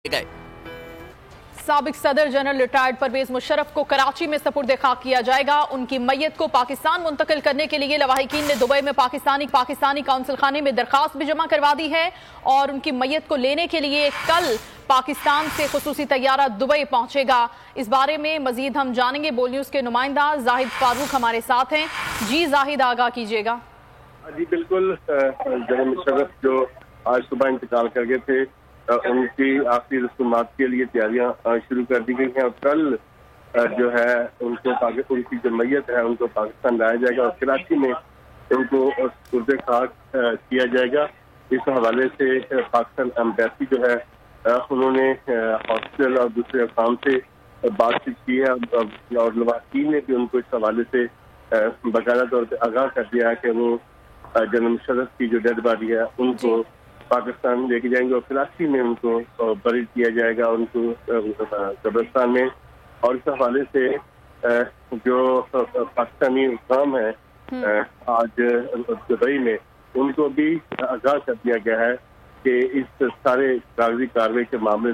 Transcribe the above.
गए। साबिक सदर जनरल रिटायर्ड परवेज मुशर्रफ को कराची में सपुर्द खाक किया जाएगा। उनकी मैयत को पाकिस्तान मुंतकिल करने के लिए लवाहिकीन ने दुबई में पाकिस्तानी काउंसिल खाने में दरखास्त भी जमा करवा दी है और उनकी मैयत को लेने के लिए कल पाकिस्तान से खुसूसी तैयारा दुबई पहुंचेगा। इस बारे में मजीद हम जानेंगे। बोल न्यूज के नुमाइंदा जाहिद फारूक हमारे साथ हैं। जी जाहिद, आगाह कीजिएगा। जी बिल्कुल, जनरल मुशर्रफ जो आज सुबह इंतकाल कर गए थे, उनकी आखिरी रसूमात के लिए तैयारियां शुरू कर दी गई हैं और कल जो है उनकी जो मैयत है उनको पाकिस्तान लाया जाएगा और कराची में उनको सुपुर्द खाक किया जाएगा। इस हवाले से पाकिस्तान एम्बेसी जो है उन्होंने हॉस्पिटल और दूसरे अकाम से बातचीत की है और लवाहिकीन ने भी उनको इस हवाले से बाकायदा तौर पर आगाह कर दिया है कि वो जनरल मुशर्रफ की जो डेड बॉडी है उनको पाकिस्तान लेके जाएंगे और कराची में उनको बरी किया जाएगा, उनको कब्रिस्तान में। और इस हवाले से जो पाकिस्तानी हुक्काम है आज दुबई में, उनको भी आगाह कर दिया गया है कि इस सारे कागजी कार्रवाई के मामले